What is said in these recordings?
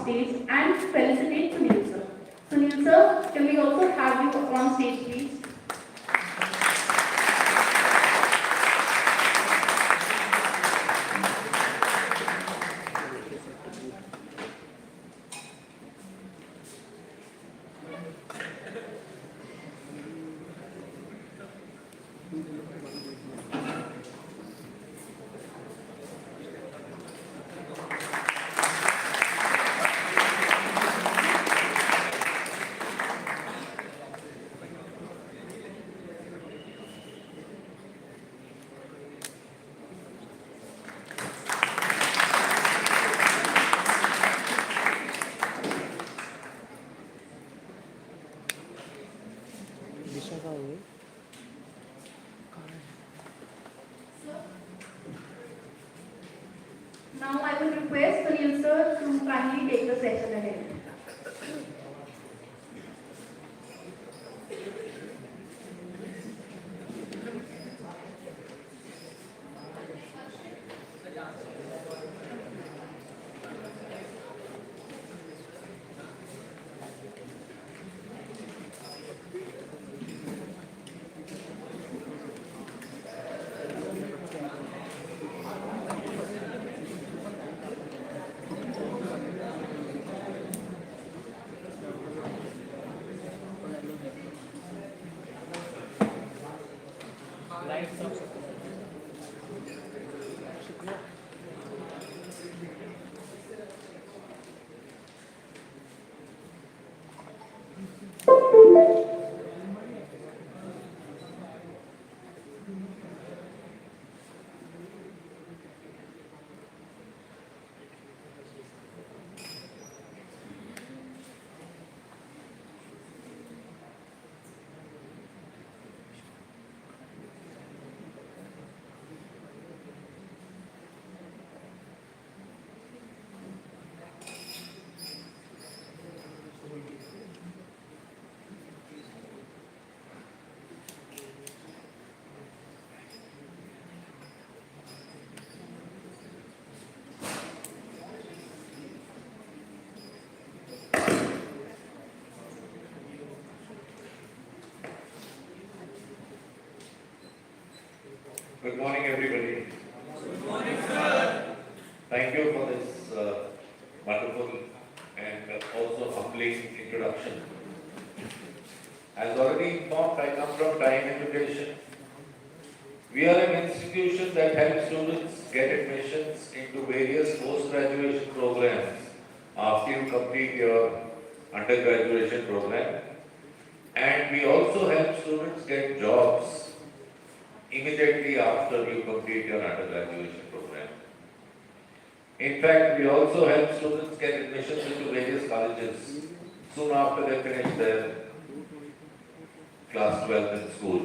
stage and felicitate Sunil sir. Sunil sir, can we also have you on stage, please? Now I will request Sunil sir to kindly take the session ahead. Good morning, everybody. Good morning, sir. Thank you for this wonderful and also humbling introduction. As already informed, I come from T.I.M.E Education. We are an institution that helps students get admissions into various post-graduation programs after you complete your undergraduation program. And we also help students get jobs immediately after you complete your undergraduation program. In fact, we also help students get admissions into various colleges soon after they finish their class 12 in school.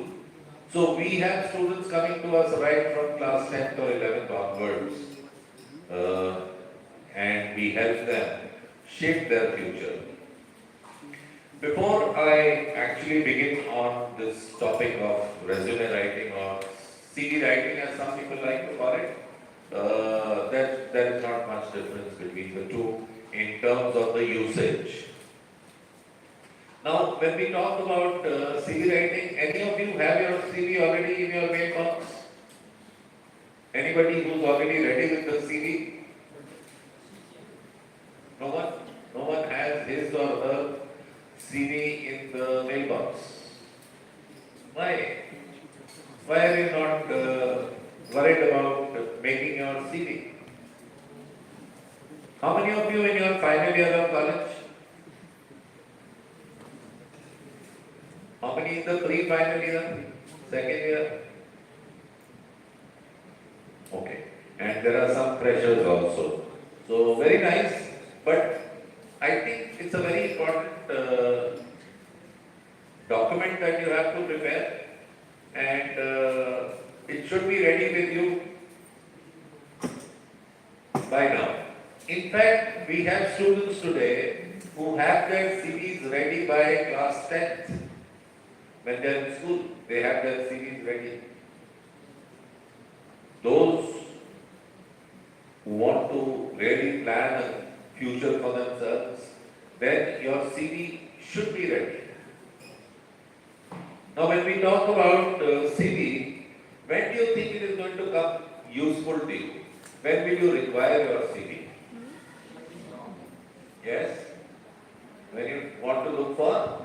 So we have students coming to us right from class 10th or 11th onwards, and we help them shape their future. Before I actually begin on this topic of resume writing or CV writing, as some people like to call it, there is not much difference between the two in terms of the usage. Now, when we talk about CV writing, any of you have your CV already in your mailbox? Anybody who's already ready with the CV? No one? No one has his or her CV in the mailbox. Why? Why are you not worried about making your CV? How many of you in your final year of college? How many in the pre-final year? Second year? Okay. And there are some pressures also. So very nice, but I think it's a very important document that you have to prepare, and it should be ready with you by now. In fact, we have students today who have their CVs ready by class 10th. When they are in school, they have their CVs ready. Those who want to really plan a future for themselves CV should be ready. Now, when we talk about CV, when do you think it is going to come useful to you? When will you require your CV? Yes? When you want to look for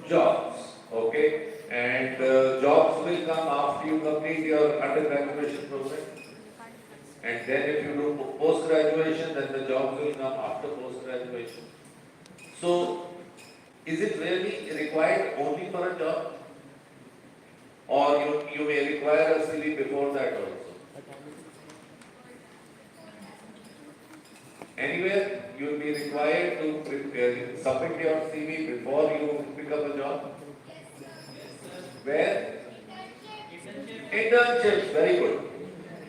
jobs, okay? And jobs will come after you complete your undergraduation program. And then if you do post-graduation, then the jobs will come after post-graduation. So, is it really required only for a job? Or you may require a CV before that also? Anywhere you will be required to submit your CV before you pick up a job? Where? Internships, very good.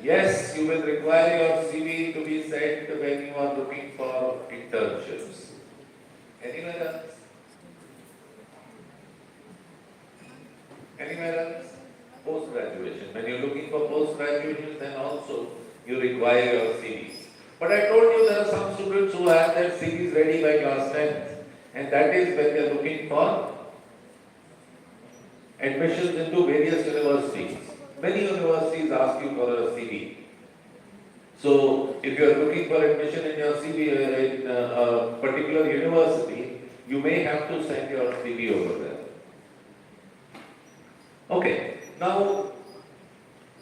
Yes, you will require your CV to be sent when you are looking for internships. Anywhere else? Anywhere else? Post-graduation. When you are looking for post-graduation, then also you require your CVs. But I told you there are some students who have their CVs ready by class 10th, and that is when they are looking for admissions into various universities. Many universities ask you for a CV. So, if you are looking for admission in your CV in a particular university, you may have to send your CV over there. Okay, now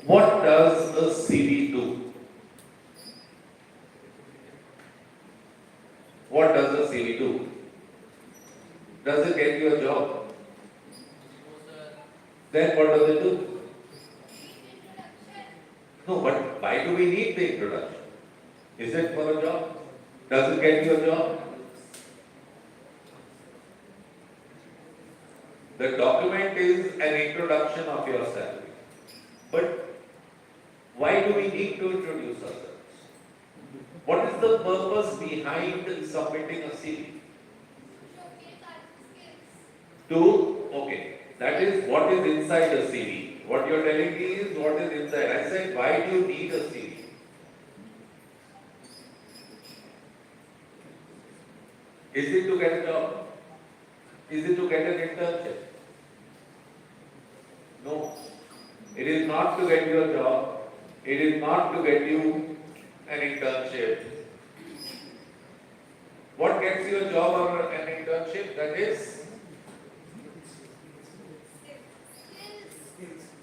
what does a CV do? What does a CV do? Does it get you a job? Then what does it do? No, but why do we need the introduction? Is it for a job? Does it get you a job? The document is an introduction of yourself. But why do we need to introduce ourselves? What is the purpose behind submitting a CV? Okay, that is what is inside a CV. What you are telling me is what is inside. I said, why do you need a CV? Is it to get a job? Is it to get an internship? No. It is not to get you a job. It is not to get you an internship. What gets you a job or an internship? That is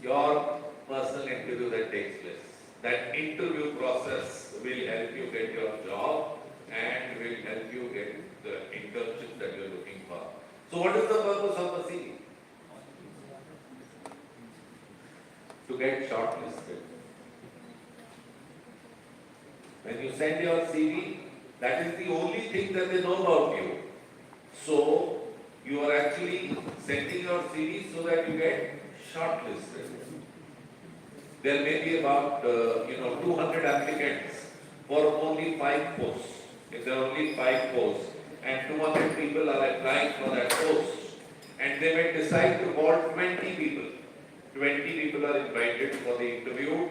your personal interview that takes place. That interview process will help you get your job and will help you get the internship that you are looking for. So what is the purpose of the CV? To get shortlisted. When you send your CV, that is the only thing that they know about you. So you are actually sending your CV so that you get shortlisted. There may be about 200 applicants for only 5 posts. If there are only 5 posts and 200 people are applying for that post, and they may decide to call 20 people. 20 people are invited for the interview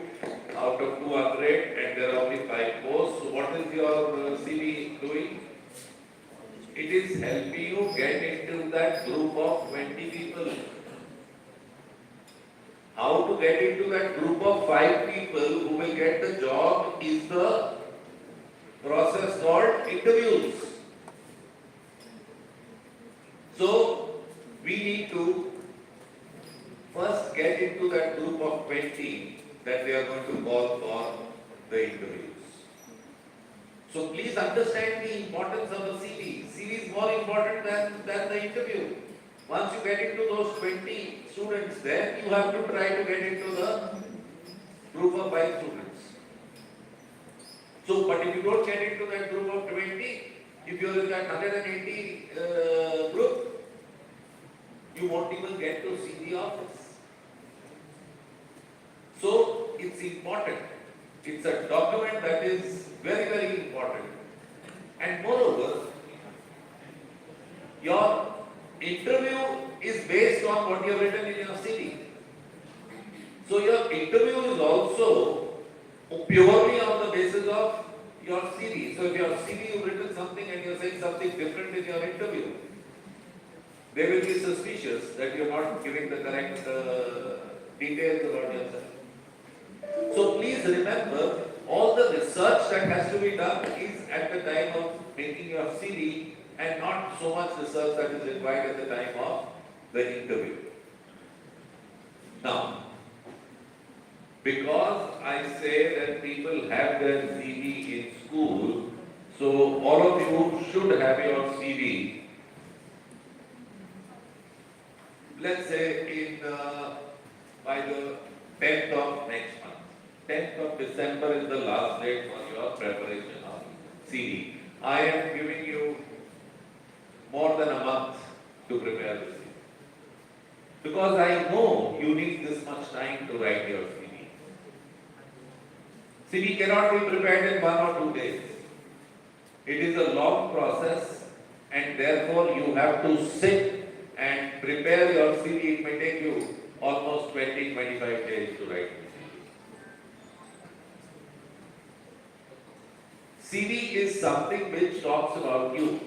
out of 200, and there are only 5 posts. So what is your CV doing? It is helping you get into that group of 20 people. How to get into that group of 5 people who will get the job is the process called interviews. So, we need to first get into that group of 20 that they are going to call for the interviews. So, please understand the importance of the CV. CV is more important than the interview. Once you get into those 20 students, then you have to try to get into the group of 5 students. So, but if you don't get into that group of 20, if you are in that 180 group, you won't even get to see the office. So, it's important. It's a document that is very, very important. And moreover, your interview is based on what you have written in your CV. So your interview is also purely on the basis of your CV. So if your CV you've written something and you're saying something different in your interview. They will be suspicious that you're not giving the correct details about yourself. So please remember, all the research that has to be done is at the time of making your CV and not so much research that is required at the time of the interview. Now, because I say that people have their CV in school, so all of you should have your CV. Let's say by the 10th of next month. 10th of December is the last date for your preparation of CV. I am giving you more than a month to prepare the CV. Because I know you need this much time to write your CV. CV cannot be prepared in 1 or 2 days. It is a long process and therefore you have to sit and prepare your CV. It may take you almost 20-25 days to write the CV. CV is something which talks about you.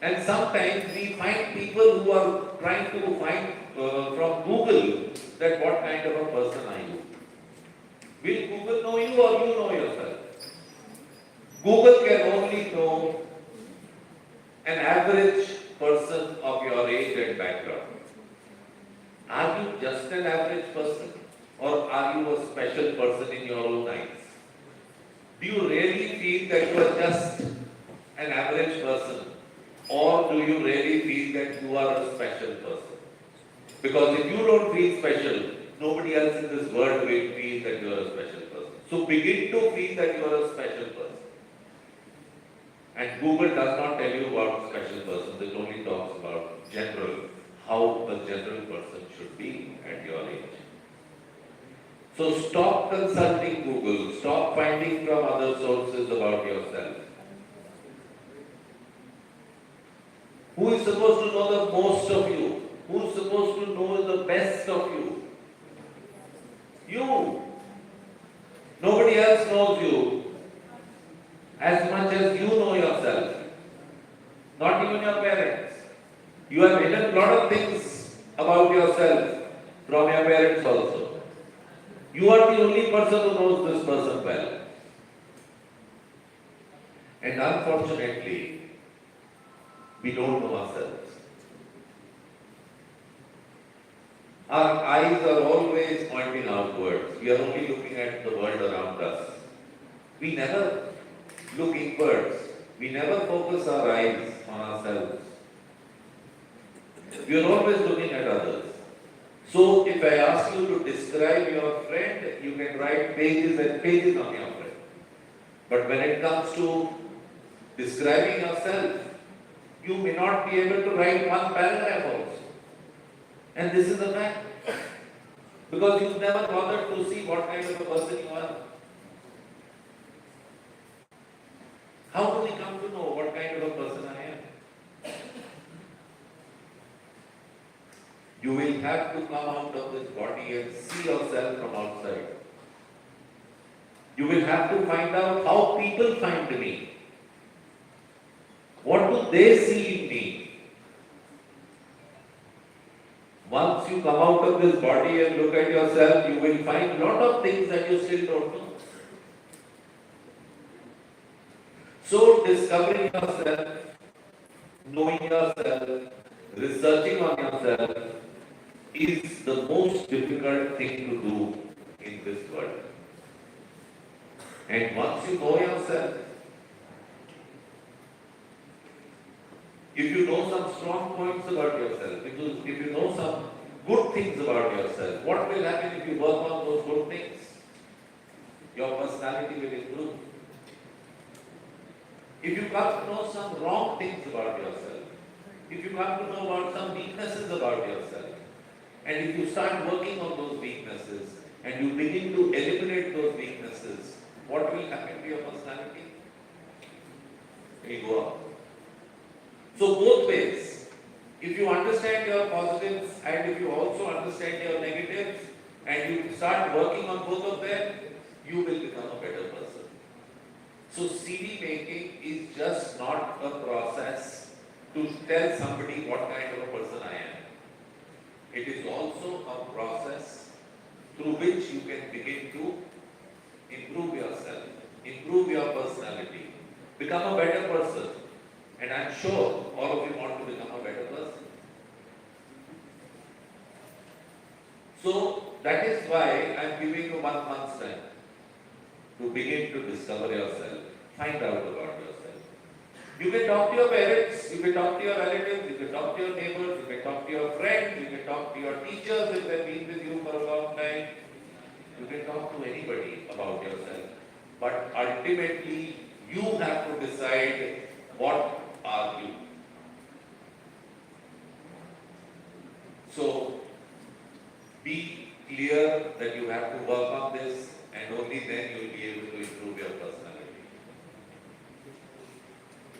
And sometimes we find people who are trying to find from Google that what kind of a person are you. Will Google know you or you know yourself? Google can only know an average person of your age and background. Are you just an average person or are you a special person in your own eyes? Do you really feel that you are just an average person or do you really feel that you are a special person? Because if you don't feel special, nobody else in this world will feel that you are a special person. So begin to feel that you are a special person. And Google does not tell you about special persons, it only talks about general, how a general person should be at your age. So stop consulting Google, stop finding from other sources about yourself. Who is supposed to know the most of you? Who is supposed to know the best of you? You. Nobody else knows you as much as you know yourself. Not even your parents. You have hidden a lot of things about yourself from your parents also. You are the only person who knows this person well. And unfortunately, we don't know ourselves. Our eyes are always pointing outwards. We are only looking at the world around us. We never look inwards. We never focus our eyes on ourselves. We are always looking at others. So if I ask you to describe your friend, you can write pages and pages on your friend. But when it comes to describing yourself, you may not be able to write one paragraph also. And this is a fact. Because you've never bothered to see what kind of a person you are. How do we come to know what kind of a person I am? You will have to come out of this body and see yourself from outside. You will have to find out how people find me. What do they see in me? Once you come out of this body and look at yourself, you will find a lot of things that you still don't know. So discovering yourself, knowing yourself, researching on yourself is the most difficult thing to do in this world. And once you know yourself, if you know some strong points about yourself, if you know some good things about yourself, what will happen if you work on those good things? Your personality will improve. If you come to know some wrong things about yourself, if you come to know about some weaknesses about yourself, and if you start working on those weaknesses, and you begin to eliminate those weaknesses, what will happen to your personality? It will go up. So both ways, if you understand your positives and if you also understand your negatives and you start working on both of them, you will become a better person. So CV making is just not a process to tell somebody what kind of a person I am. It is also a process through which you can begin to improve yourself, improve your personality, become a better person. And I'm sure all of you want to become a better person. So that is why I'm giving you 1 month's time to begin to discover yourself, find out about yourself. You can talk to your parents, you can talk to your relatives, you can talk to your neighbors, you can talk to your friends, you can talk to your teachers if they've been with you for a long time. You can talk to anybody about yourself. But ultimately, you have to decide what are you. So, be clear that you have to work on this, and only then you will be able to improve your personality.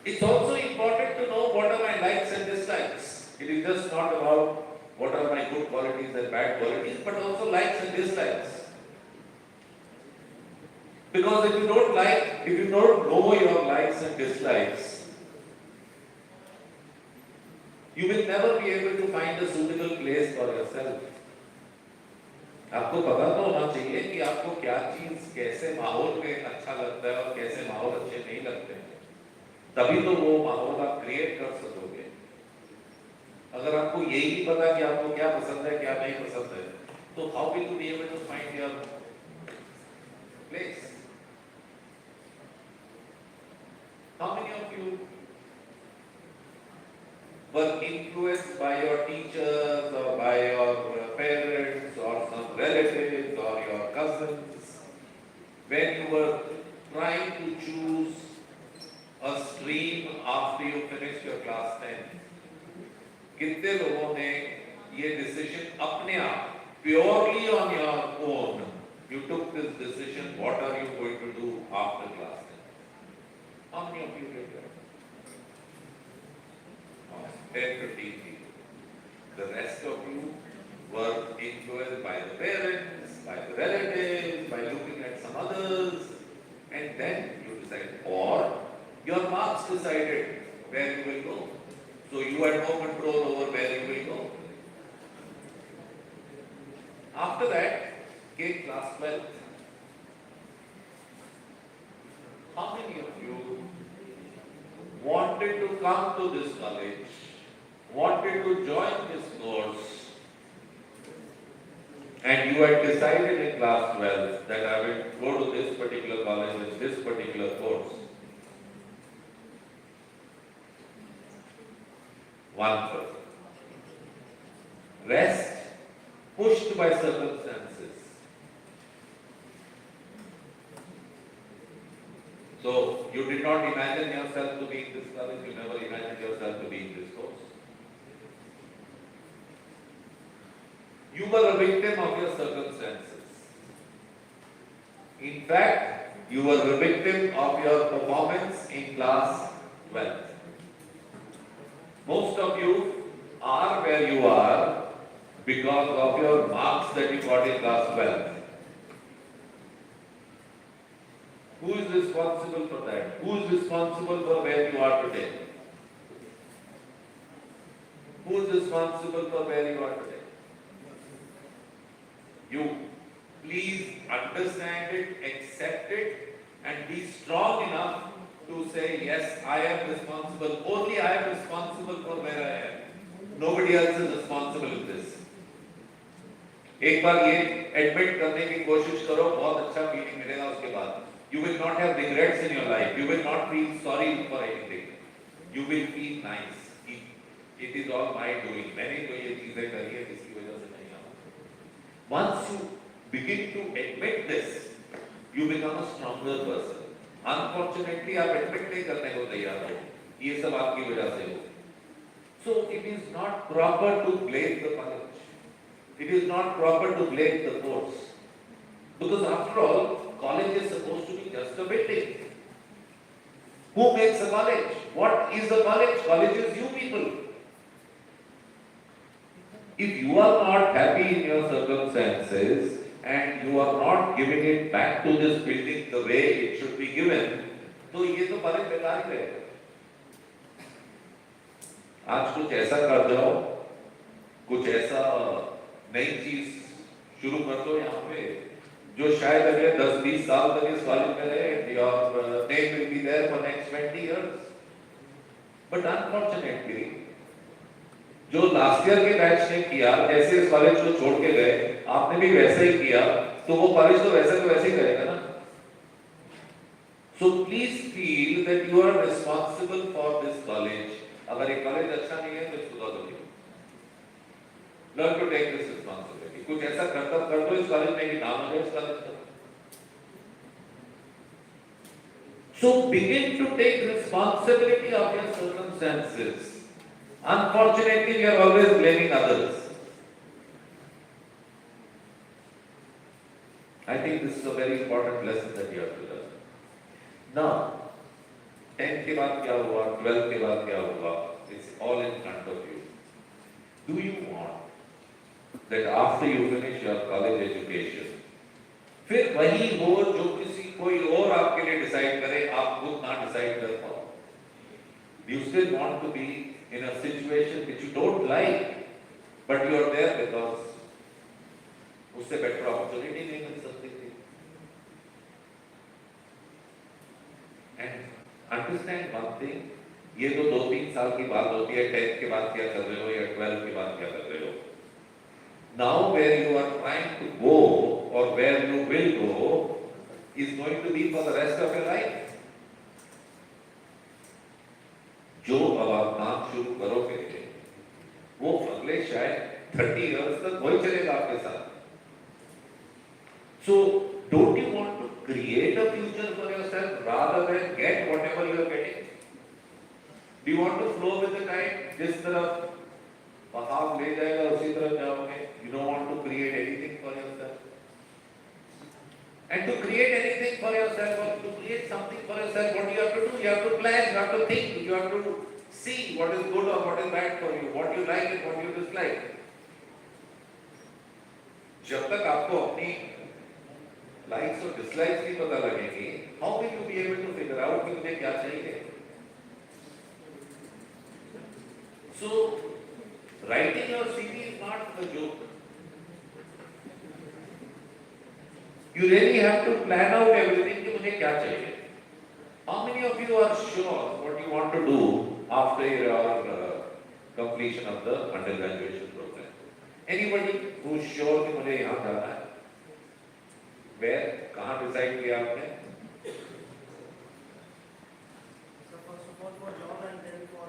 It's also important to know what are my likes and dislikes. It is just not about what are my good qualities and bad qualities, but also likes and dislikes. Because if you don't know your likes and dislikes, you will never be able to find a suitable place for yourself. आपको पता तो होना चाहिए कि आपको क्या चीज कैसे माहौल में अच्छा लगता है और कैसे माहौल अच्छे नहीं लगते हैं, तभी तो वो माहौल आप क्रिएट कर सकोगे। अगर आपको यही नहीं पता कि आपको क्या पसंद है क्या नहीं पसंद है, तो how will you be able to find your place? How many of you were influenced by your teachers or by your parents or some relatives or your cousins when you were trying to choose a stream after you finished your class 10? कितने लोगों ने ये decision अपने आप purely on your own, you took this decision, what are you going to do after class 10? How many of you did that? 10, 15 people. The rest of you were influenced by the parents, by the relatives, by looking at some others, and then you decided, or your marks decided where you will go. So you had no control over where you will go. After that came class 12. How many of you wanted to come to this college, wanted to join this course, and you had decided in class 12 that I will go to this particular college with this particular course? One person. Rest pushed by circumstances. So you did not imagine yourself to be in this college, you never imagined yourself to be in this course. You were a victim of your circumstances. In fact, you were a victim of your performance in class 12. Most of you are where you are because of your marks that you got in class 12. Who is responsible for that? Who is responsible for where you are today? Who is responsible for where you are today? You. Please understand it, accept it, and be strong enough to say, yes, I am responsible. Only I am responsible for where I am. Nobody else is responsible in this. एक बार ये admit करने की कोशिश करो, बहुत अच्छा feeling मिलेगा उसके बाद. You will not have regrets in your life. You will not feel sorry for anything. You will feel nice. It is all my doing. मैंने तो ये चीजें करी है, इसकी वजह से नहीं आया. Once you begin to admit this, you become a stronger person. Unfortunately, आप admit नहीं करने को तैयार हो. ये सब आपकी वजह से हो. So it is not proper to blame the college. It is not proper to blame the course. Because after all, college is supposed to be just a building. Who makes a college? What is a college? College is you people. If you are not happy in your circumstances and you are not giving it back to this building the way it should be given, तो ये तो college बेकार ही रहेगा। आज कुछ ऐसा कर जाओ, कुछ ऐसा नई चीज शुरू कर दो यहाँ पे जो शायद अगले 10-20 साल तक इस कॉलेज में रहे, your name will be there for next 20 years. But unfortunately जो लास्ट ईयर के बैच ने किया, जैसे इस कॉलेज को छोड़ के गए, आपने भी वैसे ही किया, तो वो कॉलेज तो वैसे ही करेगा ना। So please feel that you are responsible for this college. अगर ये कॉलेज अच्छा नहीं है तो इसको दो दो, learn to take this responsibility. कुछ ऐसा कर्तव्य कर दो इस कॉलेज में कि नाम है इस कॉलेज का। So begin to take responsibility of your circumstances. Unfortunately, we are always blaming others. I think this is a very important lesson that you have to learn. Now, 10th के बाद क्या हुआ, 12th के बाद क्या हुआ, it's all in front of you. Do you want that after you finish your college education, फिर वही हो जो किसी कोई और आपके लिए डिसाइड करे, आप खुद ना डिसाइड कर पाओ? You still want to be in a situation which you don't like, but you are there because उससे better opportunity नहीं मिल सकती थी। And understand one thing, ये तो 2-3 साल की बात होती है, 10th के बाद क्या कर रहे हो या 12th के बाद क्या कर रहे हो। Now where you are trying to go or where you will go is going to be for the rest of your life. जो अब आप काम शुरू करोगे वो अगले शायद 30 इयर्स तक वही चलेगा आपके साथ। So don't you want to create a future for yourself rather than get whatever you are getting? Do you want to flow with the tide? जिस तरफ बहाव ले जाएगा उसी तरफ जाओगे? You don't want to create anything for yourself. And to create anything for yourself or to create something for yourself, what you have to do? You have to plan, you have to think, you have to see what is good or what is bad for you, what you like and what you dislike. जब तक आपको अपनी likes और dislikes नहीं पता लगेगी, how will you be able to figure out कि मुझे क्या चाहिए? So, writing your CV is not a joke. You really have to plan out everything कि मुझे क्या चाहिए. How many of you are sure what you want to do after your completion of the undergraduate program? Anybody who is sure कि मुझे यहाँ जाना है? Where? कहाँ decide किया आपने? So first of all for job and then for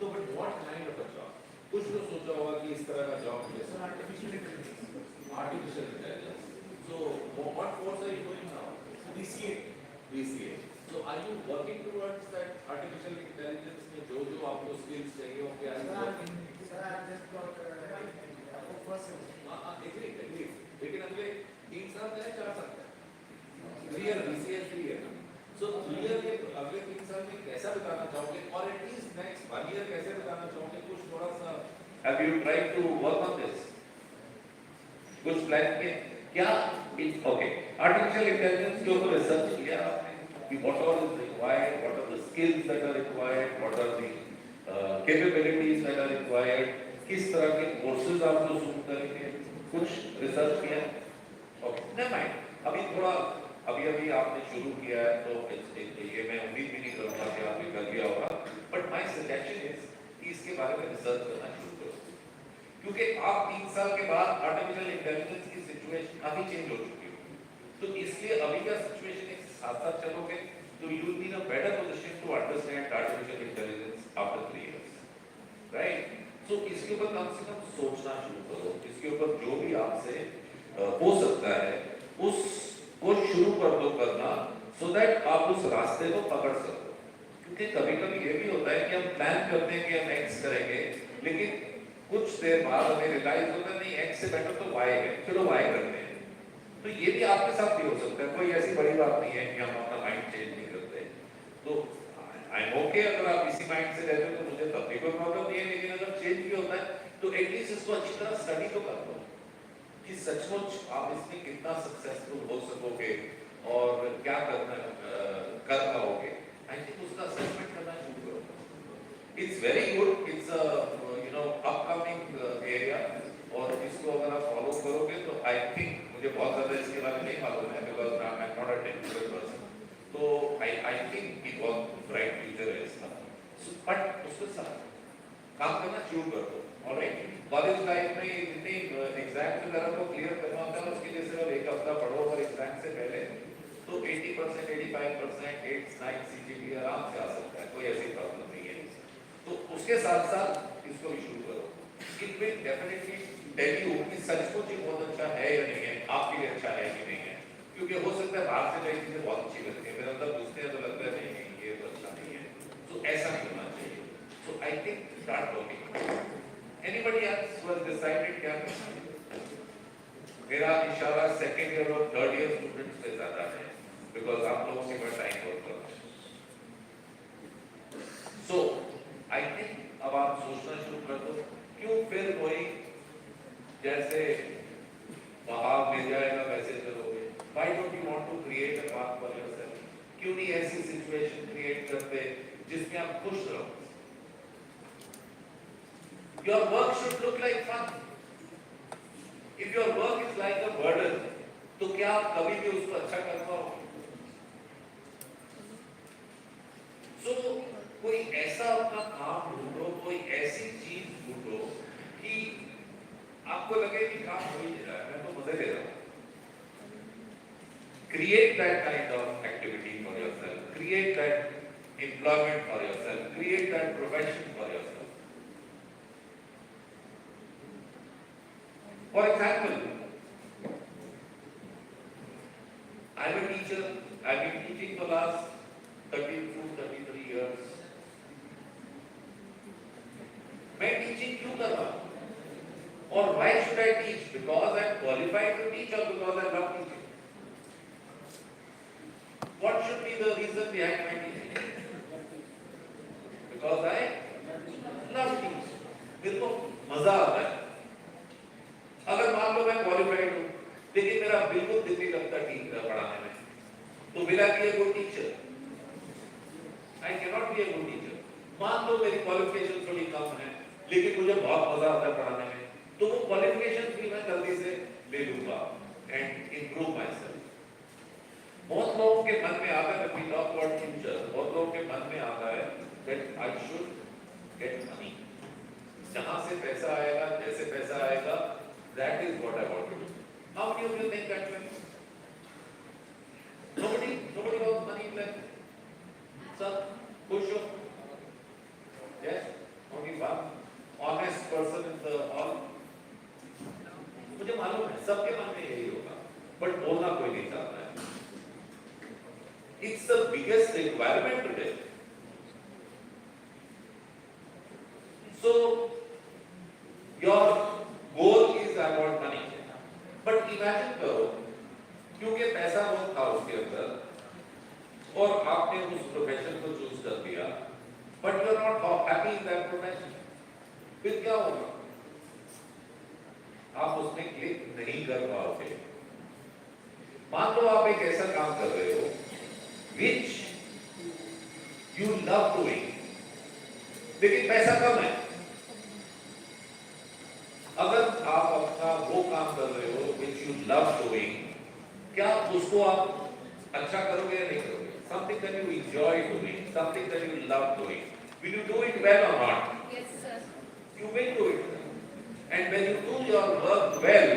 तो but what kind of a job? कुछ तो सोचा होगा कि इस तरह का job मिले. artificial intelligence. Artificial intelligence. So what course are you doing now? BCA. BCA. So are you working towards that artificial intelligence में जो आपको skills चाहिए हो क्या? Sir, I just got first semester. Agree. लेकिन अगले 3 साल का है 4 साल का? 3 year BCA 3 year. So 3 year के अगले 3 साल में कैसा बिताना चाहोगे? और at least next 1 year कैसे बिताना चाहोगे? कुछ थोड़ा सा have you tried to work on this? कुछ प्लान किया? क्या? Okay. Artificial intelligence के ऊपर रिसर्च किया आपने कि what all is required, what are the skills that are required, what are the capabilities that are required, किस तरह के courses आपको शुरू करेंगे? कुछ रिसर्च किया? Okay. Never mind. अभी आपने शुरू किया है तो ये मैं उम्मीद भी नहीं करूँगा कि आपने कर लिया होगा. But my suggestion is कि इसके बारे में रिसर्च करना शुरू करो. क्योंकि आप 3 साल के बाद आर्टिफिशियल इंटेलिजेंस की सिचुएशन काफी चेंज हो चुकी है, तो इसलिए अभी का सिचुएशन एक साथ साथ चलोगे तो you will be in a better position to understand artificial intelligence after 3 years, right? So इसके ऊपर कम से कम सोचना शुरू करो. इसके ऊपर जो भी आपसे हो सकता है उसको शुरू कर दो करना, सो दैट आप उस रास्ते को पकड़ सको. क्योंकि कभी कभी ये भी होता है कि हम प्लान करते हैं कि हम एक्स करेंगे, लेकिन कुछ देर बाद हमें रियलाइज होता है नहीं एक्स से बेटर तो वाई है, चलो वाई करते हैं. तो ये भी आपके साथ भी हो सकता है. कोई ऐसी बड़ी बात नहीं है कि हम अपना माइंड चेंज नहीं करते. तो आई एम ओके अगर आप इसी माइंड से रहते हो तो मुझे तब भी कोई प्रॉब्लम नहीं है. लेकिन अगर चेंज भी होता है तो एटलीस्ट इसको अच्छी तरह स्टडी तो कर लो कि सचमुच आप इसमें कितना सक्सेसफुल हो सकोगे और क्या कर पाओगे, आई थिंक उसका असेसमेंट करना शुरू करो. It's very good, it's upcoming area, और इसको अगर आप फॉलो करोगे तो आई थिंक, मुझे बहुत ज़्यादा इसके बारे में नहीं मालूम है because I am not a technical person, तो आई थिंक कि बहुत ब्राइट फ्यूचर है इसका. बट उसके साथ काम करना शुरू कर दो. ऑलराइट, कॉलेज लाइफ में इतने एग्जाम वगैरह को क्लियर करना होता है, उसके लिए सिर्फ एक हफ्ता पढ़ो और एग्जाम से पहले तो 80%, 85%, 8, 9 CGPA आराम से आ सकता है, कोई ऐसी प्रॉब्लम नहीं है. तो उसके साथ साथ इसको भी शुरू करो. It will definitely tell you कि सचमुच ये बहुत अच्छा है या नहीं है, आपके लिए अच्छा है कि नहीं है. क्योंकि हो सकता है बाहर से कई चीजें बहुत अच्छी लगती है, मेरे अंदर घुसते हैं तो लगता है नहीं ये तो अच्छा नहीं है. तो ऐसा नहीं होना चाहिए. So I think start working. Anybody else who has decided क्या करना? मेरा इशारा सेकेंड ईयर और थर्ड ईयर स्टूडेंट्स पे ज्यादा है, बिकॉज आप लोगों के पास टाइम बहुत कम है. So I think अब आप सोचना शुरू कर दो, क्यों फिर कोई जैसे वहां मिल जाएगा वैसे चलोगे. Why don't you want to create a path for yourself? क्यों नहीं ऐसी सिचुएशन क्रिएट करते जिसमें आप खुश रहो. Your work should look like fun. If your work is like a burden, तो क्या आप कभी भी उसको अच्छा कर पाओगे? So कोई ऐसा अपना काम ढूंढो, कोई ऐसी चीज ढूंढो कि आपको लगे कि काम हो ही नहीं रहा है, मैं तो मजे ले रहा हूँ. Create that kind of activity for yourself. Create that employment for yourself. Create that profession for yourself. For example, I'm a teacher. I've been teaching for the last 32, 33 years. मैं teaching क्यों कर रहा हूँ? और why should I teach? Because I'm qualified to teach or because I love teaching? What should be the reason behind my teaching? Because I love teaching. मेरे को मजा आता है. अगर मान लो मैं क्वालिफाइड हूँ लेकिन मेरा बिल्कुल दिल नहीं लगता पढ़ाने में, तो will I be a good teacher? I cannot be a good teacher. मान लो मेरी क्वालिफिकेशन थोड़ी कम है लेकिन मुझे बहुत मजा आता है पढ़ाने में, तो वो क्वालिफिकेशन भी मैं जल्दी से ले लूंगा एंड इम्प्रूव माई सेल्फ. बहुत लोगों के मन में आता है, when we talk about future, बहुत लोगों के मन में आता है that I should get money. जहाँ से पैसा आएगा, जैसे पैसा आएगा, that is what I want to do. How do you think that way? Nobody wants money in life. Sir, push up. Yes, only one honest person in the hall. मुझे मालूम है सबके मन में यही होगा, but बोलना कोई नहीं चाहता है. It's the biggest requirement today. So your goal is about money, but imagine करो, क्योंकि पैसा बहुत था उसके अंदर और आपने उस प्रोफेशन को चूज कर दिया, but you are not happy in that profession, फिर क्या होगा? आप उसमें क्लिक नहीं कर पाओगे. मान लो आप एक ऐसा काम कर रहे हो which you love doing, लेकिन पैसा कम है. अगर आप अपना वो काम कर रहे हो which you love doing, क्या उसको आप अच्छा करोगे या नहीं करोगे? Something that you enjoy doing, something that you love doing, will you do it well or not? Yes, sir. You will do it. And when you do your work well,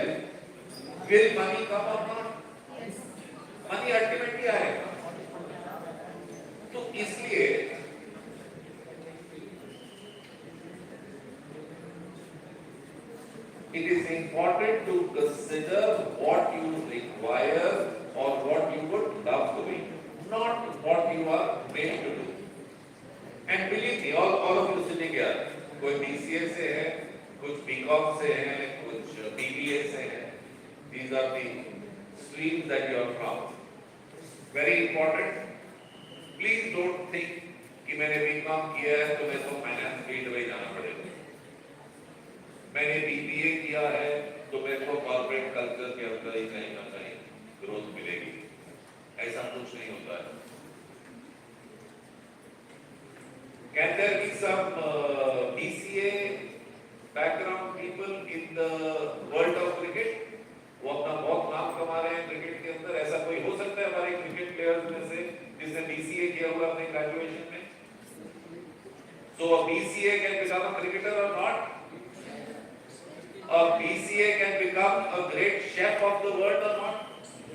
will money come or not? Yes. Money ultimately आएगा. तो इसलिए it is important to consider what you require or what you would love doing, not what you are made to do. And believe me, all of you sitting here, कोई BCA से है, कुछ BCom से है, कुछ BBA से है. These are the streams that you are from. Very important. Please don't think कि मैंने BCom किया है तो मेरे को फाइनेंस फील्ड में जाना पड़ेगा. मैंने BBA किया है तो मेरे को कॉर्पोरेट कल्चर के अंदर ही कहीं ना कहीं ग्रोथ मिलेगी. ऐसा कुछ नहीं होता है. Can there be some BCA background people in the world of cricket? वो अपना बहुत नाम कमा रहे हैं क्रिकेट के अंदर. ऐसा कोई हो सकता है हमारे क्रिकेट प्लेयर्स में से जिसने BCA किया हुआ अपने ग्रेजुएशन में? So a BCA can become a cricketer or not? A BCA can become a great chef of the world or not?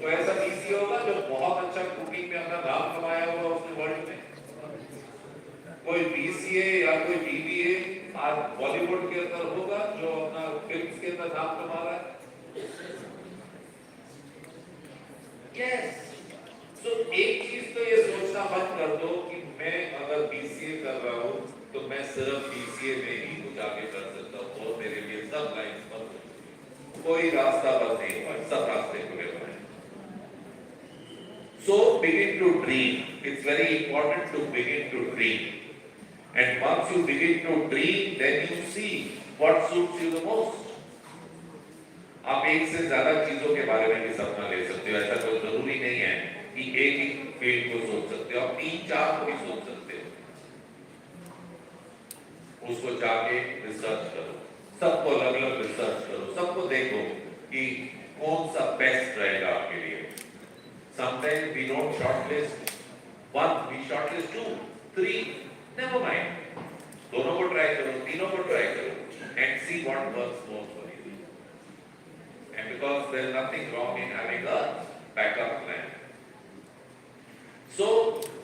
तो ऐसा BCA होगा जो बहुत अच्छा कुकिंग में अपना नाम कमाया हुआ उसने वर्ल्ड में. कोई BCA या कोई BBA आज बॉलीवुड के अंदर होगा जो अपना फिल्म्स के अंदर नाम कमा रहा है. Yes. So एक चीज तो ये सोचना बंद कर दो कि मैं अगर BCA कर रहा हूँ तो मैं सिर्फ BCA में ही कुछ आगे कर सकता हूँ और मेरे लिए सब लाइन बंद हो चुकी. कोई रास्ता बंद नहीं हुआ, सब रास्ते खुले हुए हैं. So begin to dream. It's very important to begin to dream. And once you begin to dream, then you see what suits you the most. आप एक से ज्यादा चीजों के बारे में भी सपना ले सकते हो. ऐसा कोई जरूरी नहीं है कि एक ही फील्ड को सोच सकते हो. आप 3-4 को भी सोच सकते हो. उसको जाके रिसर्च करो, सबको अलग अलग रिसर्च करो, सबको देखो कि कौन सा बेस्ट रहेगा आपके लिए. Sometimes we don't shortlist one, we shortlist 2, 3, never mind. दोनों को ट्राई करो, तीनों को ट्राई करो and see what works most for you. And because there is nothing wrong in having a backup plan. So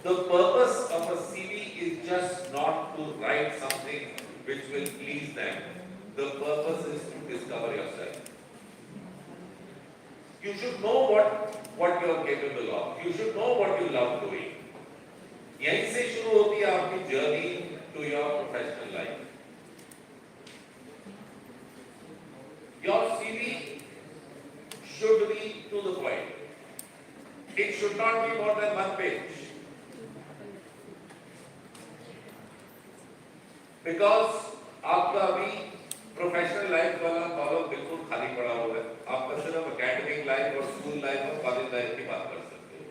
the purpose of a CV is just not to write something which will please them. The purpose is to discover yourself. You should know what you are capable of. You should know what you love doing. यहीं से शुरू होती है आपकी journey to your professional life. Your CV should be to the point. It should not be more than 1 page. Because आपका अभी professional life वाला column बिल्कुल खाली पड़ा हुआ है. आपका सिर्फ एकेडमिक लाइफ और स्कूल लाइफ और कॉलेज लाइफ की बात कर सकते हो.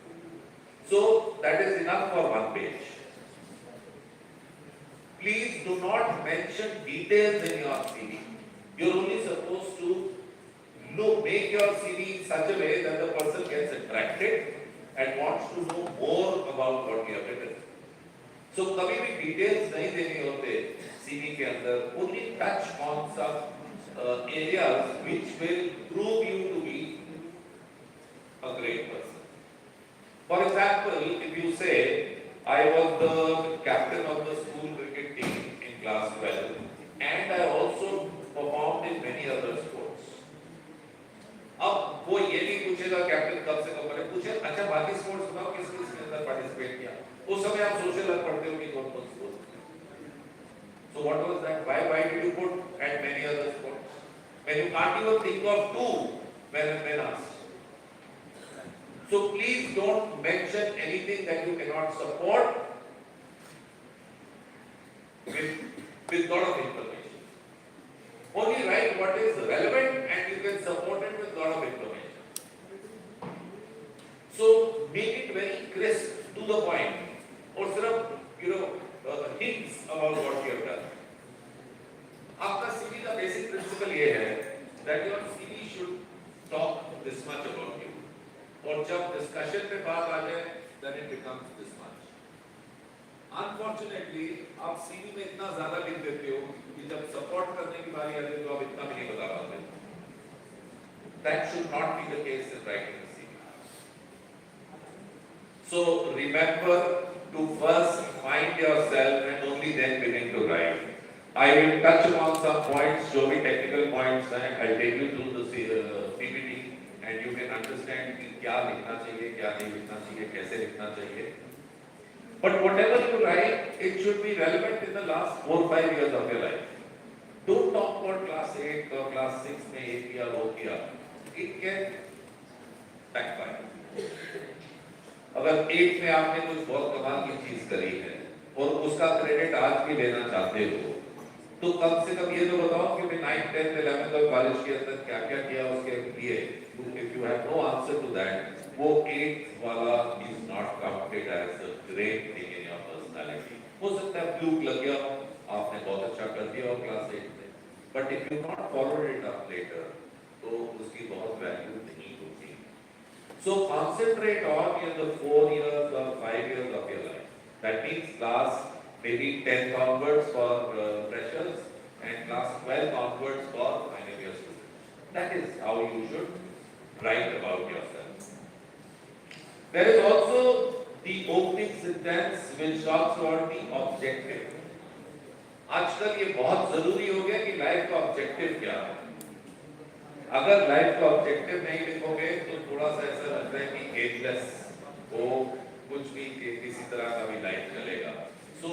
So that is enough for 1 page. Please do not mention details in your CV. You're only supposed to make your CV in such a way that the person gets attracted and wants to know more about what you have written. So कभी भी details नहीं देने होते CV के अंदर. Only touch on some areas which will prove you to be a great person. For example, if you say, I was the captain of the school cricket team in class 12 and I also performed in many other sports. अब वो ये नहीं पूछेगा captain कब से कब बने. पूछे अच्छा बाकी स्पोर्ट्स बताओ किस किस के अंदर पार्टिसिपेट किया. उस समय आप सोशल वर्क पढ़ते हो कि कौन कौन sports. So what was that? Why did you put at many other sports when you can't even think of 2 when asked? So please don't mention anything that you cannot support with lot of information. Only write what is relevant and you can support it with lot of information. So make it very crisp, to the point. और सिर्फ hints about what you have done. आपका CV का basic principle ये है that your CV should talk this much about you. और जब discussion पे बात आ जाए then it becomes this much. Unfortunately आप CV में इतना ज़्यादा लिख देते हो कि जब support करने की बारी आती है तो आप इतना भी नहीं बता पाते. That should not be the case in writing a CV. So remember to first find yourself and only then begin to write. I will touch upon some points, जो भी technical points हैं. I'll take you through the PPT and you can understand कि क्या लिखना चाहिए, क्या नहीं लिखना चाहिए, कैसे लिखना चाहिए. But whatever you write, it should be relevant in the last 4-5 years of your life. Don't talk about class 8 or class 6 में ये किया वो किया. It can backfire. अगर 8 में आपने कुछ बहुत कमाल की चीज करी है और उसका क्रेडिट आज भी लेना चाहते हो तो कम से कम ये तो बताओ कि मैं 9th 10th 11th और कॉलेज के अंदर क्या क्या किया उसके लिए. If you have no answer to that, वो 8th वाला is not counted as a great thing in your personality. हो सकता है फ्लूक लग गया हो, आपने बहुत अच्छा कर दिया हो क्लास 8 में, but if you not followed it up later, तो उसकी बहुत वैल्यू नहीं होती. So concentrate on in the 4 years or 5 years of your life. That means class maybe 10th onwards for freshers and class 12th onwards for final year students. That is how you should write about yourself. There is also the opening sentence which talks about the objective. आजकल ये बहुत जरूरी हो गया कि life का objective क्या है. अगर लाइफ का ऑब्जेक्टिव नहीं लिखोगे तो थोड़ा सा ऐसा लगता है कि एजलेस वो कुछ भी किसी तरह का भी लाइफ चलेगा. So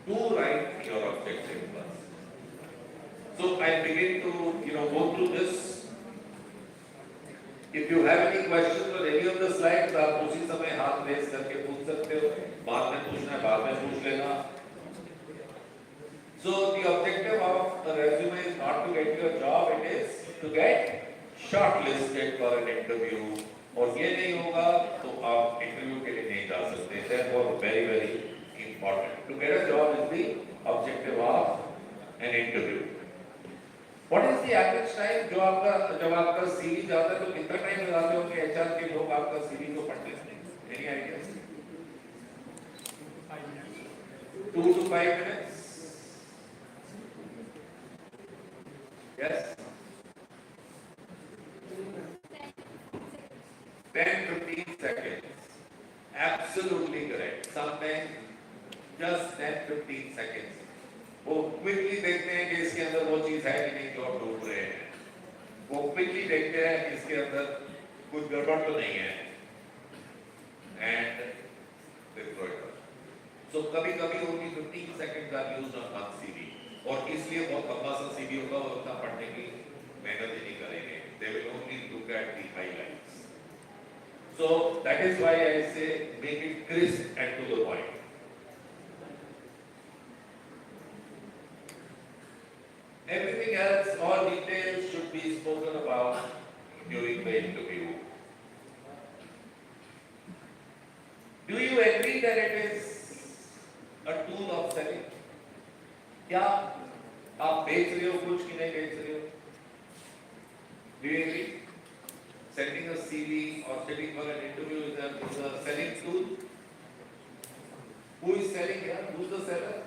do write your objective first. So I begin to go through this. If you have any questions on any of the slides, आप उसी समय हाथ रेस करके पूछ सकते हो. बाद में पूछना है बाद में पूछ लेना. So the objective of a resume is not to get you a job, it is to get shortlisted for an interview. और ये नहीं होगा तो आप इंटरव्यू के लिए नहीं जा सकते. Therefore, very very important. To get a job is the objective of an interview. What is the average time जब आपका CV जाता है तो कितना टाइम लगाते होंगे HR के लोग आपका CV को पढ़ने में? Any ideas? 2 to 5 minutes. Yes. 10-15 seconds. Absolutely correct. Sometimes just 10-15 seconds. वो क्विकली देखते हैं कि इसके अंदर वो चीज है कि नहीं जो आप ढूंढ रहे हैं. वो क्विकली देखते हैं कि इसके अंदर कुछ गड़बड़ तो नहीं है. And they throw it out. So कभी-कभी only 15 seconds are used on one CV. और इसलिए बहुत लंबा सा CV होगा और उतना पढ़ने की मेहनत ही नहीं करेंगे. They will only look at the highlights. So that is why I say make it crisp and to the point. Everything else, all details should be spoken about during the interview. Do you agree that it is a tool of selling? क्या आप बेच रहे हो कुछ कि नहीं बेच रहे हो? Do you agree? Sending a CV or sitting for an interview is a selling tool. Who is selling here? Who is the seller?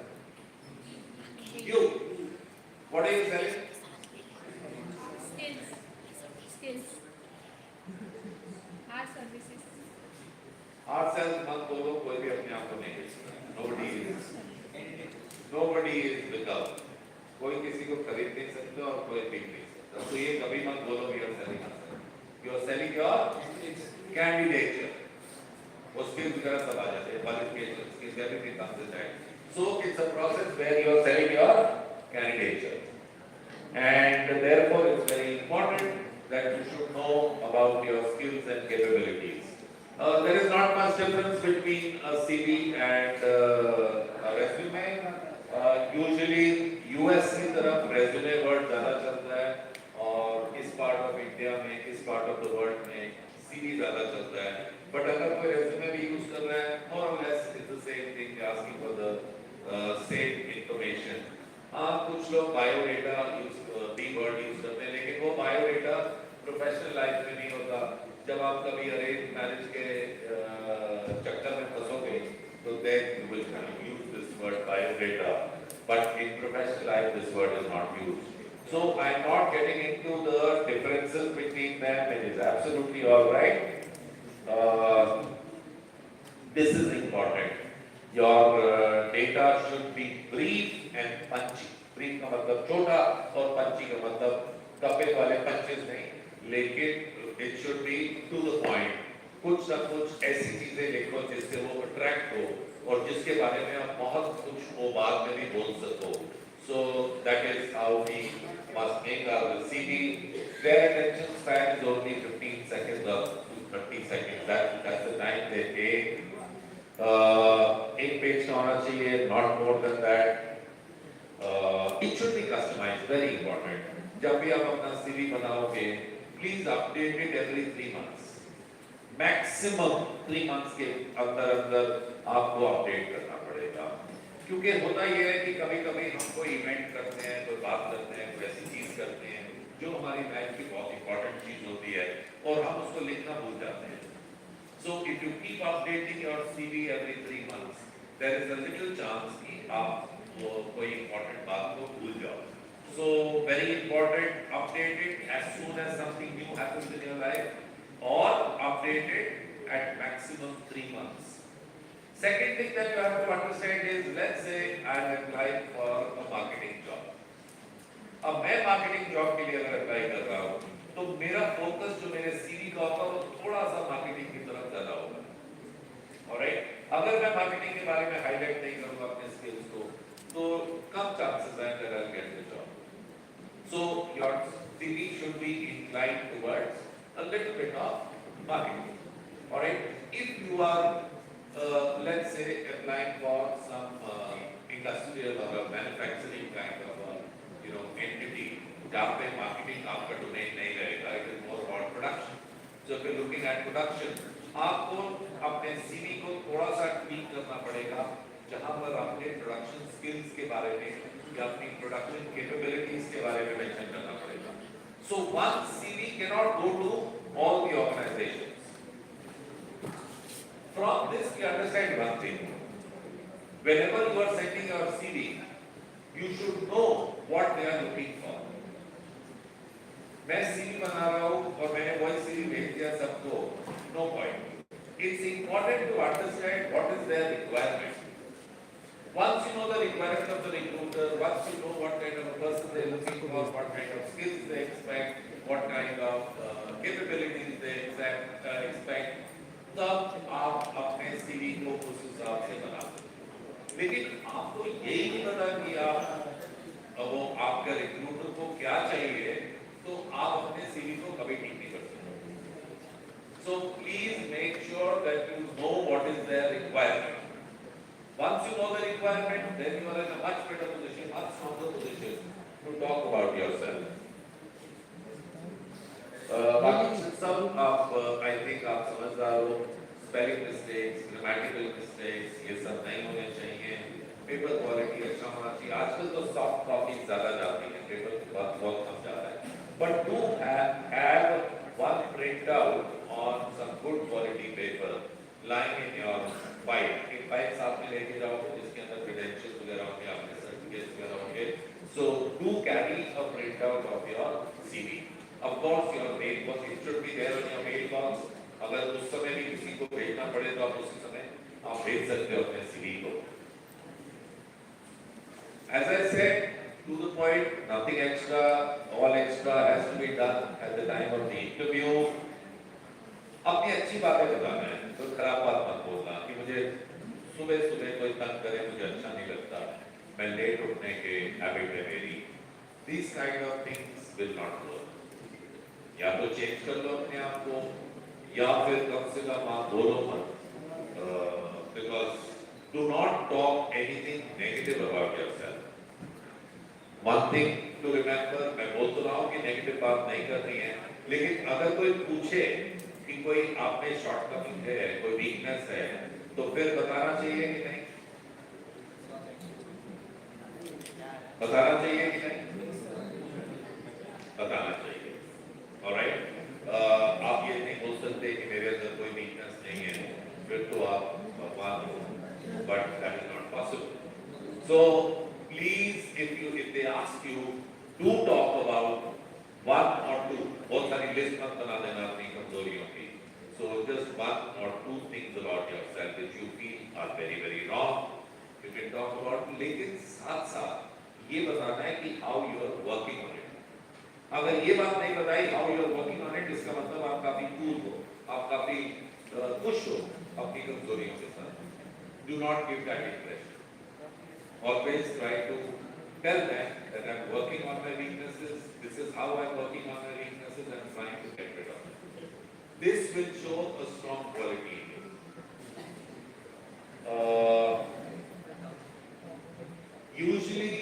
You. What are you selling? Skills. Our services. Ourselves मत बोलो, कोई भी अपने आप को नहीं बेचता. Nobody is without. कोई किसी को खरीद नहीं सकता और कोई बिक नहीं सकता. तो ये कभी मत बोलो we are selling ourselves. You are selling your candidature. वो skills वगैरह सब आ जाते हैं. Qualifications, skills, everything comes in that. So it's a process where you are selling your candidature. And therefore it's very important that you should know about your skills and capabilities. There is not much difference between a CV and a resume. Usually US की तरफ resume word ज़्यादा चलता है और इस part of India में, इस part of the world में CV ज़्यादा चलता है. But अगर कोई resume भी use कर रहा है, more or less it's the same thing, asking for the same information. कुछ लोग बायोडेटा बी वर्ड यूज करते हैं, लेकिन वो बायोडेटा प्रोफेशनल लाइफ में नहीं होता. जब आप कभी अरेंज मैरिज के चक्कर में फंसोगे तो then you will use this word biodata, but in professional life this word is not used. So I am not getting into the differences between them. It is absolutely all right. This is important. Your data should be brief and punchy. Brief का मतलब छोटा और punchy का मतलब कपे वाले punches नहीं, लेकिन it should be to the point. कुछ ना कुछ ऐसी चीजें लिखो जिससे वो attract हो और जिसके बारे में आप बहुत कुछ वो बाद में भी बोल सको. So that is how we must make our CV. Their attention span is only 15 seconds up to 30 seconds. That's the time they take. एक पेज का होना चाहिए, not more than that. It should be customized, very important. जब भी आप अपना CV बनाओगे, please update it every 3 months. Maximum 3 months के अंदर अंदर आपको अपडेट करना पड़ेगा। क्योंकि होता यह है कि कभी कभी हम कोई इवेंट करते हैं, कोई बात करते हैं, कोई ऐसी चीज करते हैं जो हमारी लाइफ की बहुत इंपॉर्टेंट चीज होती है और हम उसको लिखना भूल जाते हैं। So if you keep updating your CV every 3 months, there is a little chance कि आप वो कोई important बात को भूल जाओ। So very important, update it as soon as something new happens in your life or update it at maximum 3 months. Second thing that you have to understand is, let's say I am applying for a marketing job. अब मैं marketing job के लिए अगर apply कर रहा हूँ तो मेरा फोकस जो मेरे सीवी का होगा वो थोड़ा सा मार्केटिंग की तरफ ज्यादा होगा। ऑलराइट, अगर मैं मार्केटिंग के बारे में हाईलाइट नहीं करूंगा अपने स्किल्स को तो कम चांसेस हैं that I will get the job. So your CV should be inclined towards a little bit of marketing. Alright, if you are let's say applying for some industrial और manufacturing kind of entity, जहाँ पे marketing आपका domain नहीं रहेगा, it is more about production. So if you are looking at production, आपको अपने CV को थोड़ा सा ट्वीक करना पड़ेगा जहाँ पर आपके प्रोडक्शन स्किल्स के बारे में या अपनी प्रोडक्शन कैपेबिलिटीज के बारे में मेंशन करना पड़ेगा। So one CV cannot go to all the organisations. From this we understand one thing, whenever you are sending your CV, you should know what they are looking for. मैं CV बना रहा हूँ और मैंने वही CV भेज दिया सबको, no point. It's important to understand what is their requirement. Once you know the requirement of the recruiter, once you know what kind of a person they are looking for, what kind of skills they expect, what kind of capabilities they expect, तब आप अपने CV को उस हिसाब से बना सकते। लेकिन आपको यही नहीं पता कि आप वो आपके रिक्रूटर को क्या चाहिए तो आप अपने सीवी को कभी ठीक नहीं कर सकते। So please make sure that you know what is their requirement. Once you know the requirement, then you are in a much better position, much stronger position to talk about yourself. बाकी सब आप I think आप समझदार हो। Spelling mistakes, grammatical mistakes, ये सब नहीं होने चाहिए। पेपर क्वालिटी अच्छा होना चाहिए। आजकल तो सॉफ्ट कॉपी ज्यादा जाती है, पेपर की बात बहुत कम जाता है। But do have one print out on some good quality paper lying in your file. एक फाइल साथ में लेके जाओगे जिसके अंदर क्रेडेंशियल्स वगैरह होंगे, आपके सर्टिफिकेट्स वगैरह होंगे। So do carry a print out of your CV. Of course your mail box, it should be there on your mail box. अगर उस समय भी किसी को भेजना पड़े तो आप उसी समय आप भेज सकते हो अपने सीवी को। As I said, to the point, nothing extra, all extra has to be done at the time of the interview. अपनी अच्छी बातें बताना है, तो खराब बात मत बोलना कि मुझे सुबह सुबह कोई तंग करे, मुझे अच्छा नहीं लगता, मैं लेट उठने के हैबिट है मेरी। These kind of things will not work। या तो चेंज कर लो अपने आप को, या फिर कम से कम आप बोलो मत। Because do not talk anything negative about yourself। One thing to remember, मैं बोल तो रहा हूँ कि नेगेटिव बात नहीं करनी है, लेकिन अगर कोई पूछे कि कोई आप में शॉर्टकमिंग है, कोई वीकनेस है, तो फिर बताना चाहिए कि नहीं? बताना चाहिए कि नहीं? बताना चाहिए। ऑलराइट, आप ये नहीं बोल सकते कि मेरे अंदर कोई वीकनेस नहीं है, फिर तो आप भगवान हो, but that is not possible। So please, if they ask you, do talk about one or two। बहुत सारी लिस्ट मत बना देना अपनी कमजोरियों की। So just one or two things about yourself which you feel are very very wrong, you can talk about। लेकिन साथ साथ ये बताना है कि how you are working on it। अगर ये बात नहीं बताई how you are working on it, इसका मतलब आप काफी कूल हो, आप काफी खुश हो अपनी कमजोरियों के साथ। Do not give that impression। Always try to tell them that I'm working on my weaknesses, this is how I'm working on my weaknesses, and trying to get rid of them। This will show a strong quality in you। Usually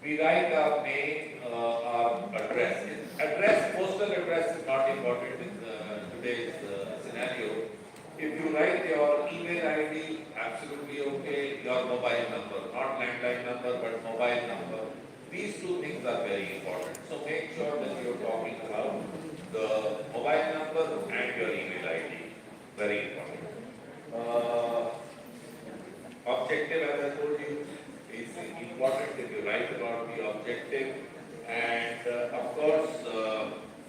we write our name, our address. Postal address is not important in today's scenario. If you write your email ID, absolutely okay, your mobile number, not landline number, but mobile number. These two things are very important. So make sure that you're talking about the mobile number and your email ID. Very important. Objective, as I told you, is important if you write about the objective, and of course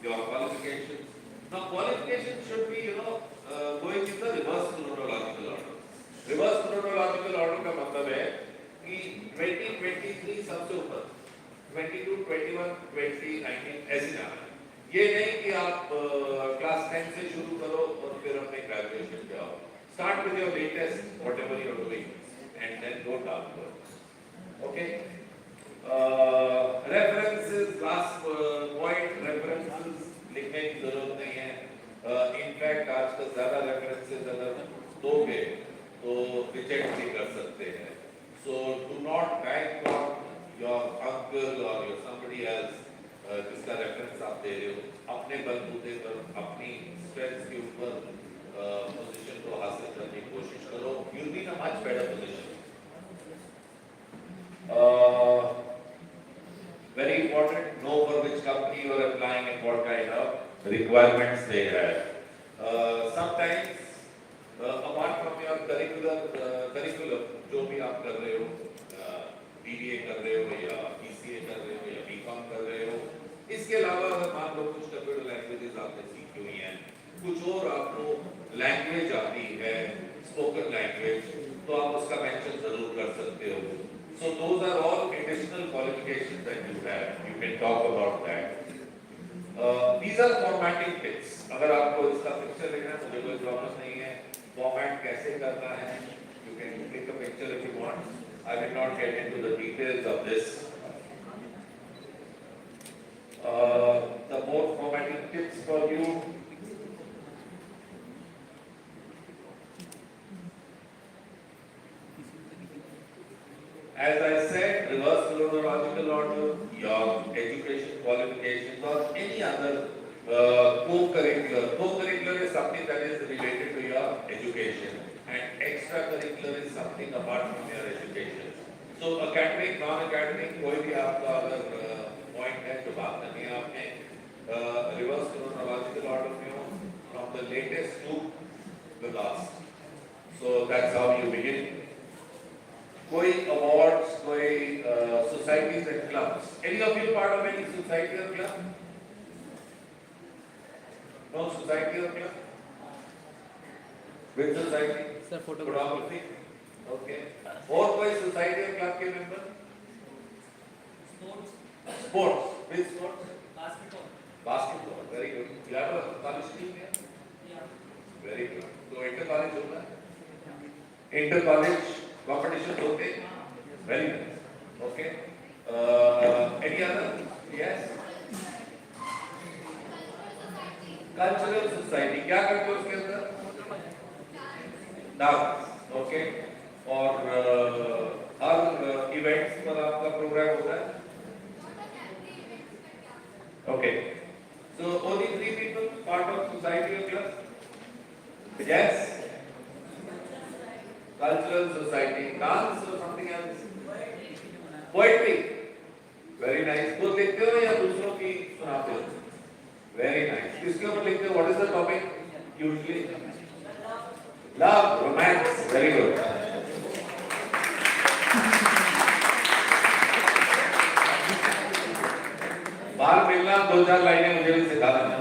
your qualifications. Now qualifications should be, going in the reverse chronological order. Reverse chronological order का मतलब है कि 2023 सबसे ऊपर, 22, 21, 20, 19 ऐसे जाना है. ये नहीं कि आप क्लास 10 से शुरू करो और फिर अपने ग्रेजुएशन पे आओ. Start with your latest, whatever you are doing, and then go downwards. Okay? References, last point, references लिखने की जरूरत नहीं है. In fact, आजकल ज़्यादा references अगर दोगे तो reject भी कर सकते हैं. So do not bank on your uncle or your somebody else जिसका reference आप दे रहे हो. अपने बलबूते पर, अपनी strengths के ऊपर position को हासिल करने की कोशिश करो. You'll be in a much better position. Very important, know for which company you are applying and what kind of requirements they have. Sometimes, apart from your curriculum, जो भी आप कर रहे हो, BBA कर रहे हो या BCA कर रहे हो या BCom कर रहे हो, इसके अलावा अगर मान लो कुछ कंप्यूटर लैंग्वेजेस आपने सीखी हुई हैं, कुछ और आपको लैंग्वेज आती है, स्पोकन लैंग्वेज, तो आप उसका मेंशन जरूर कर सकते हो. So those are all additional qualifications that you have. You can talk about that. These are formatting tips. अगर आपको इसका पिक्चर देखना है, मुझे कोई प्रॉब्लम नहीं है. Format कैसे करना है? You can take a picture if you want. I will not get into the details of this. The more formatting tips for you. As I said, reverse chronological order, your education qualifications or any other co-curricular. Co-curricular is something that is related to your education, and extracurricular is something apart from your education. So academic, non-academic, कोई भी आपका अगर point है जो बात करनी है आपने, reverse chronological order में हो, from the latest to the last. So that's how you begin. कोई awards, कोई societies and clubs. Any of you part of any society or club? No society or club? Which society? Sir, photography. Okay. और कोई society or club के member? Sports. Which sports? Basketball. Basketball. Very good. You have a college team here? Yeah. Very good. So inter college होगा? Inter college competition होते हैं? Very nice. Okay. Any other? Yes. Cultural society. क्या करते हो उसके अंदर? Dance. Okay. और हर events पर आपका program होता है? Okay. So only 3 people part of society or club? Yes. Cultural society, dance or something else? Poetry. Very nice. खुद लिखते हो या दूसरों की सुनाते हो? Very nice. किसके ऊपर लिखते हो? What is the topic? Usually? Love, romance. Very good. बाहर मिलना 2-4 लाइनें मुझे भी सिखा देना.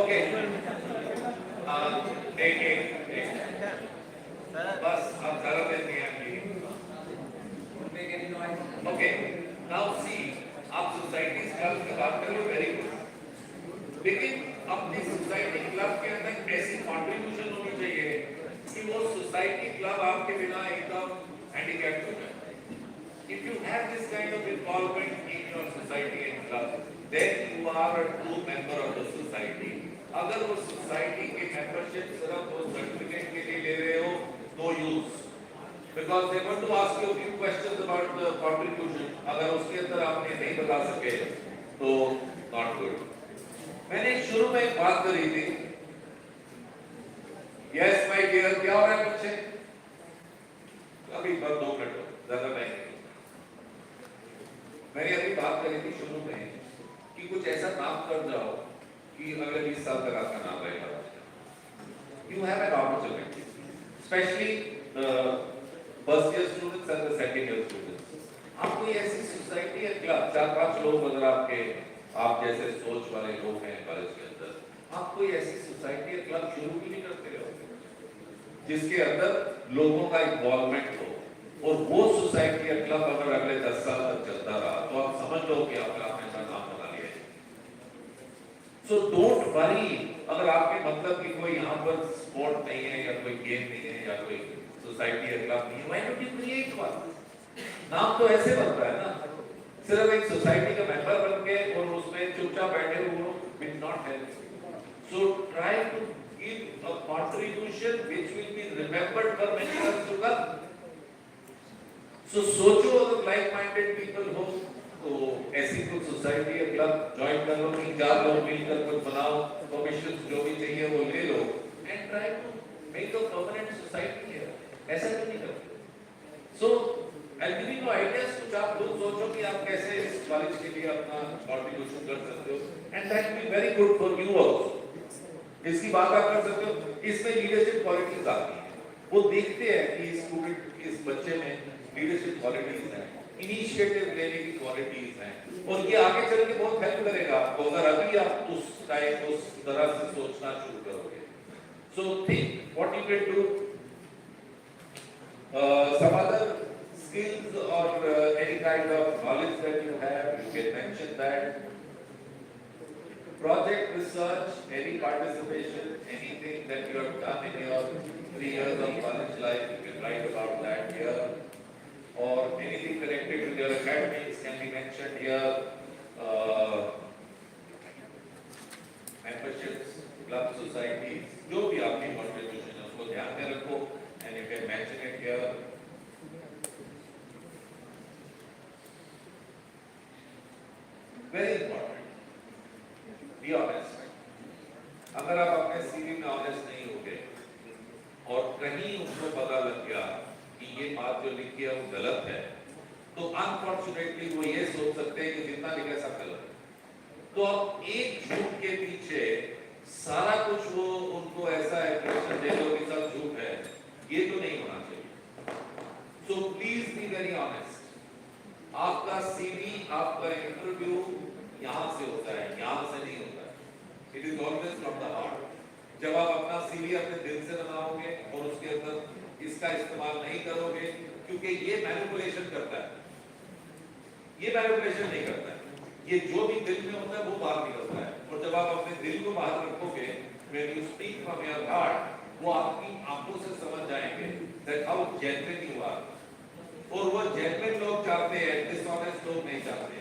Okay. एक बस आप ज़्यादा देर नहीं आएंगे. Okay. Now see, आप सोसाइटी क्लब की बात कर रहे हो, very good. लेकिन अपनी सोसाइटी क्लब के अंदर ऐसी कंट्रीब्यूशन होनी चाहिए कि वो सोसाइटी क्लब आपके बिना एकदम हैंडीकैप्ड हो जाए. If you have this kind of involvement in your society and club, then you are a true member of the society. अगर वो सोसाइटी के मेंबरशिप सिर्फ वो सर्टिफिकेट के लिए ले रहे हो, no use. Because they want to ask you a few questions about the contribution. अगर उसके अंदर आपने नहीं बता सके, तो नॉट गुड। मैंने शुरू में एक बात करी थी, यस माय डियर, क्या हो रहा है बच्चे? अभी बस 2 मिनट हो, ज्यादा टाइम नहीं। मैंने अभी बात करी थी शुरू में कि कुछ ऐसा काम कर जाओ कि अगले 20 साल तक आपका नाम रहेगा। You have an opportunity, especially the first year students and the second year students. आप कोई ऐसी सोसाइटी या क्लब, 4-5 लोग अगर आपके आप जैसे सोच वाले लोग हैं कॉलेज के अंदर, आप कोई ऐसी सोसाइटी या क्लब शुरू भी नहीं करते हो जिसके अंदर लोगों का इन्वॉल्वमेंट हो, और वो सोसाइटी या क्लब अगर अगले 10 साल तक चलता रहा तो आप समझ लो कि आपने अपना नाम बना लिया है। सो डोंट वरी अगर आपके मतलब कि कोई यहाँ पर स्पोर्ट नहीं है या कोई गेम नहीं है या कोई सोसाइटी या क्लब नहीं है, why don't you create one? नाम तो ऐसे बनता है ना, सिर्फ एक सोसाइटी का मेंबर बन के और उसमें चुपचाप बैठे हुए will not help. So try to give a contribution which will be remembered for many years to come. So सोचो अगर लाइक माइंडेड पीपल हो तो ऐसी कुछ सोसाइटी या क्लब ज्वाइन कर लो, 3-4 लोग मिलकर कुछ बनाओ, परमिशन जो भी चाहिए वो ले लो and try to make a permanent society है। ऐसा क्यों नहीं करते? So I give you ideas, कुछ आप लोग सोचो कि आप कैसे इस कॉलेज के लिए अपना कंट्रीब्यूशन कर सकते हो and that will be very good for you also. इसकी बात आप कर सकते हो, इसमें लीडरशिप क्वालिटीज आती हैं, वो देखते हैं कि स्टूडेंट इस बच्चे में लीडरशिप क्वालिटीज हैं, इनिशिएटिव लेने की क्वालिटीज हैं, और ये आगे चल के बहुत हेल्प करेगा आपको अगर अभी आप उस टाइम उस तरह से सोचना शुरू करोगे। So think what you can do, some other skills or any kind of knowledge that you have, you can mention that. Project research, any participation, anything that you have done in your 3 years of college life, you can write about that here. Or anything connected with your academics can be mentioned here. Memberships, club societies, जो भी आपकी contribution है उसको ध्यान में रखो and you can mention it here. Very important. Be honest. अगर आप अपने CV में honest नहीं होगे और कहीं उसको पता लग गया कि ये बात जो लिखी है वो गलत है, तो अनफॉर्चुनेटली वो ये सोच सकते हैं कि जितना लिखा सब गलत है। तो अब एक झूठ के पीछे सारा कुछ वो उनको ऐसा एक्सप्रेशन दे दो कि सब झूठ है, ये तो नहीं होना चाहिए। So please be very honest. आपका CV, आपका इंटरव्यू यहाँ से होता है, यहाँ से नहीं होता है। It is always from the heart. जब आप अपना CV अपने दिल से बनाओगे और उसके अंदर इसका इस्तेमाल नहीं करोगे, क्योंकि ये मैनिपुलेशन करता है, ये मैनिपुलेशन नहीं करता है, ये जो भी दिल में होता है वो बाहर निकलता है। और जब आप अपने दिल को बाहर रखोगे, when you speak from your heart, वो आपकी आंखों से समझ जाएंगे that how genuine you are। और वो genuine लोग चाहते हैं, dishonest लोग नहीं चाहते।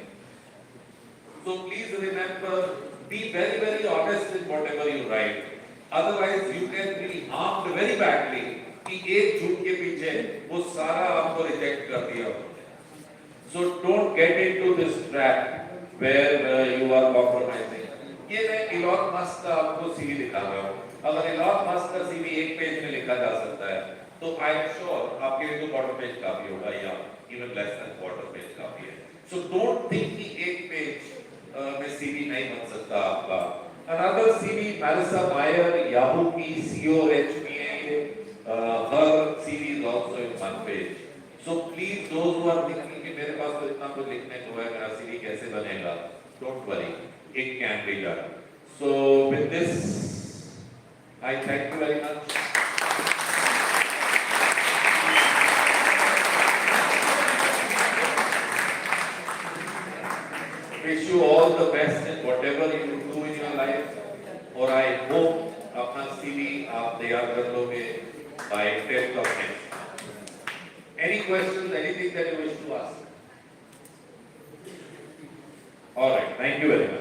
So please remember, be very very honest in whatever you write, otherwise you can be harmed very badly कि एक झूठ के पीछे वो सारा आपको रिजेक्ट कर दिया। So don't get into this trap where you are compromising। ये मैं इलॉन मस्क का आपको CV दिखा रहा हूँ। अगर इलॉन मस्क का CV एक पेज में लिखा जा सकता है, तो आई एम श्योर आपके लिए तो क्वार्टर पेज काफी होगा या even less than quarter page काफी है। So don't think कि एक पेज में CV नहीं बन सकता आपका। Another CV, Marissa Mayer, Yahoo की CEO HPA, her CV is also in one page। So please, those who are thinking कि मेरे पास तो इतना कुछ लिखने को है, मेरा CV कैसे बनेगा, don't worry, it can be done। So with this, I thank you very much। Wish you all the best in whatever you do in your life, और I hope अपना CV आप तैयार कर लोगे by 10th of May। Any questions, anything that you wish to ask? All right, thank you very much।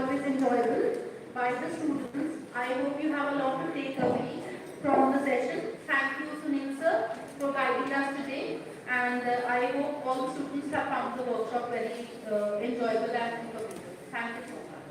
always enjoyable by the students. I hope you have a lot to take away from the session. Thank you, Sunil sir, for guiding us today. And I hope all the students have found the workshop very enjoyable and informative. Thank you so much.